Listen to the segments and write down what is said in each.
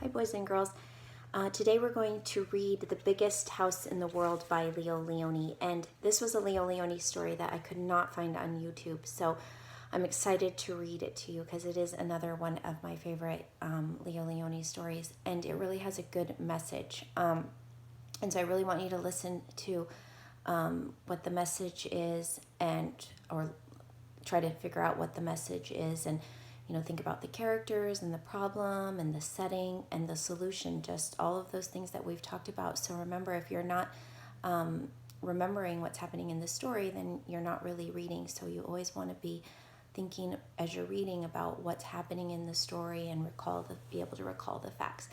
Hi boys and girls. Today we're going to read The Biggest House in the World by Lionni. And this was a Lionni story that I could not find on YouTube. So I'm excited to read it to you because it is another one of my favorite Lionni stories. And it really has a good message. And so I really want you to listen to what the message is or try to figure out what the message is and think about the characters and the problem and the setting and the solution, just all of those things that we've talked about. So remember, if you're not remembering what's happening in the story, then you're not really reading. So you always want to be thinking as you're reading about what's happening in the story and be able to recall the facts.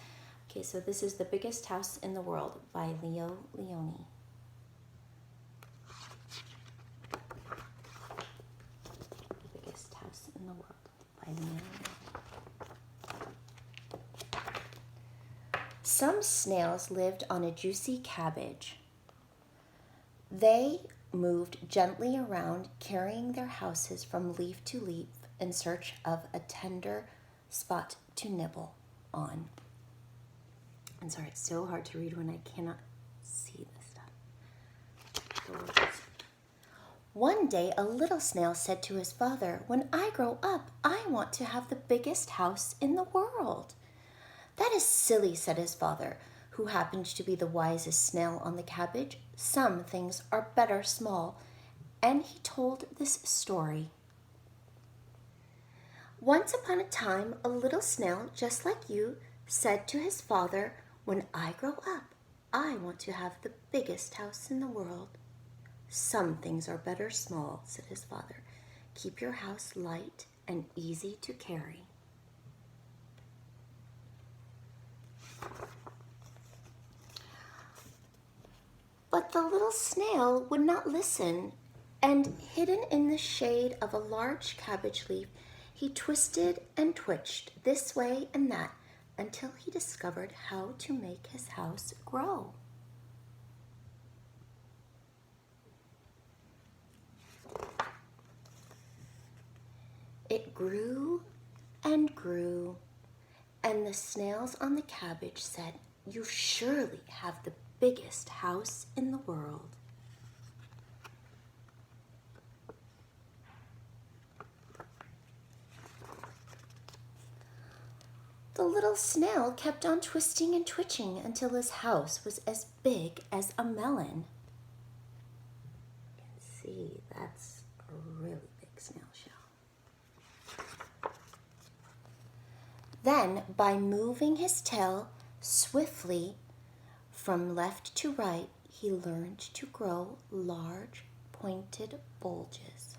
Okay, so this is The Biggest House in the World by Lionni. Biggest House in the World. Some snails lived on a juicy cabbage. They moved gently around, carrying their houses from leaf to leaf in search of a tender spot to nibble on. I'm sorry, it's so hard to read when I cannot see this stuff. One day, a little snail said to his father, "When I grow up, I want to have the biggest house in the world." "That is silly," said his father, who happened to be the wisest snail on the cabbage. "Some things are better small." And he told this story. Once upon a time, a little snail, just like you, said to his father, "When I grow up, I want to have the biggest house in the world." "Some things are better small," said his father. "Keep your house light and easy to carry." But the little snail would not listen, and hidden in the shade of a large cabbage leaf, he twisted and twitched this way and that until he discovered how to make his house grow. It grew and grew, and the snails on the cabbage said, "You surely have the biggest house in the world." The little snail kept on twisting and twitching until his house was as big as a melon. You can see that's a really big snail shell. Then, by moving his tail swiftly from left to right, he learned to grow large, pointed bulges.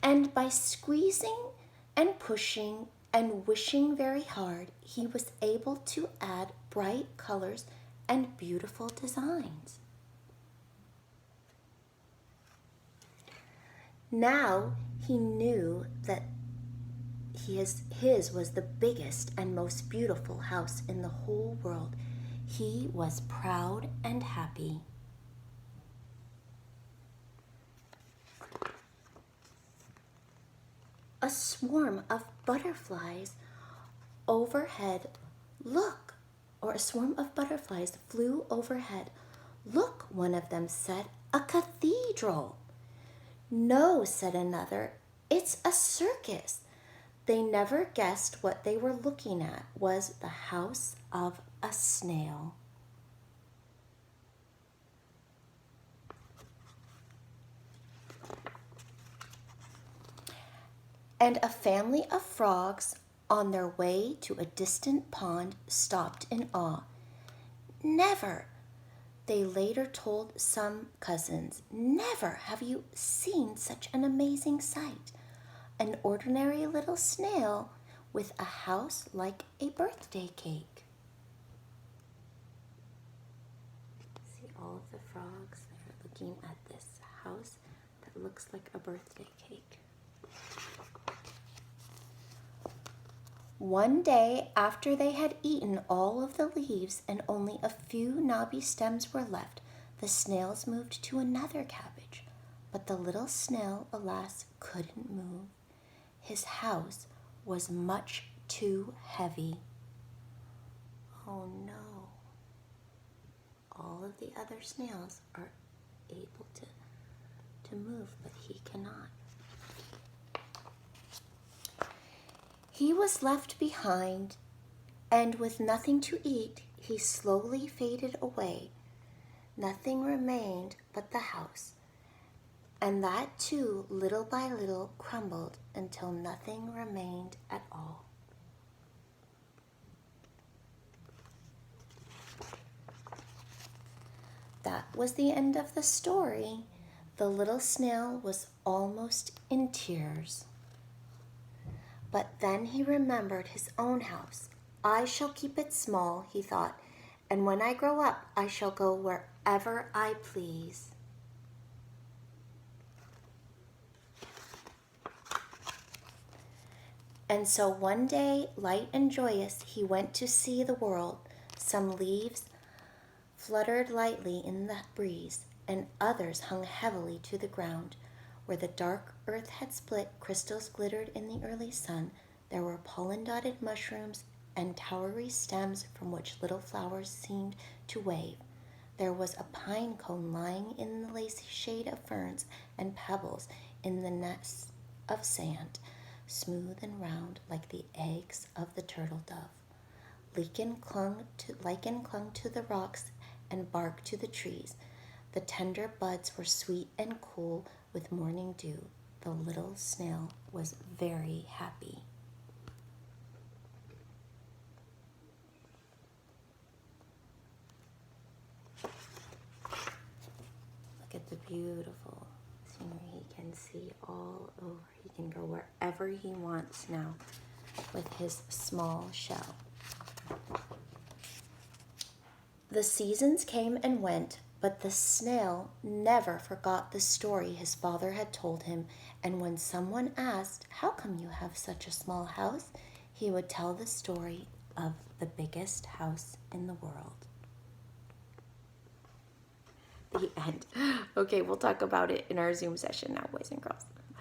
And by squeezing and pushing and wishing very hard, he was able to add bright colors and beautiful designs. Now he knew that his was the biggest and most beautiful house in the whole world. He was proud and happy. A swarm of butterflies overhead. "Look!" Or a swarm of butterflies flew overhead. "Look," one of them said, "a cathedral." "No," said another, "it's a circus." They never guessed what they were looking at was the house of a snail. And a family of frogs on their way to a distant pond stopped in awe. "Never," they later told some cousins, "never have you seen such an amazing sight. An ordinary little snail with a house like a birthday cake." See all of the frogs, they're looking at this house that looks like a birthday cake. One day, after they had eaten all of the leaves and only a few knobby stems were left, the snails moved to another cabbage. But the little snail, alas, couldn't move. His house was much too heavy. Oh no. All of the other snails are able to move, but he cannot. He was left behind, and with nothing to eat, he slowly faded away. Nothing remained but the house, and that too, little by little, crumbled until nothing remained at all. That was the end of the story. The little snail was almost in tears. But then he remembered his own house. I shall keep it small, he thought, and when I grow up, I shall go wherever I please. And so one day, light and joyous, he went to see the world. Some leaves fluttered lightly in the breeze, and others hung heavily to the ground. Where the dark earth had split, crystals glittered in the early sun. There were pollen-dotted mushrooms and towery stems from which little flowers seemed to wave. There was a pine cone lying in the lacy shade of ferns, and pebbles in the nest of sand, smooth and round like the eggs of the turtle dove. Lichen clung to the rocks and bark to the trees. The tender buds were sweet and cool with morning dew. The little snail was very happy. Look at the beautiful scenery. He can see all over. He can go wherever he wants now with his small shell. The seasons came and went, but the snail never forgot the story his father had told him, and when someone asked, "How come you have such a small house?" he would tell the story of the biggest house in the world. The end. Okay, we'll talk about it in our Zoom session now, boys and girls.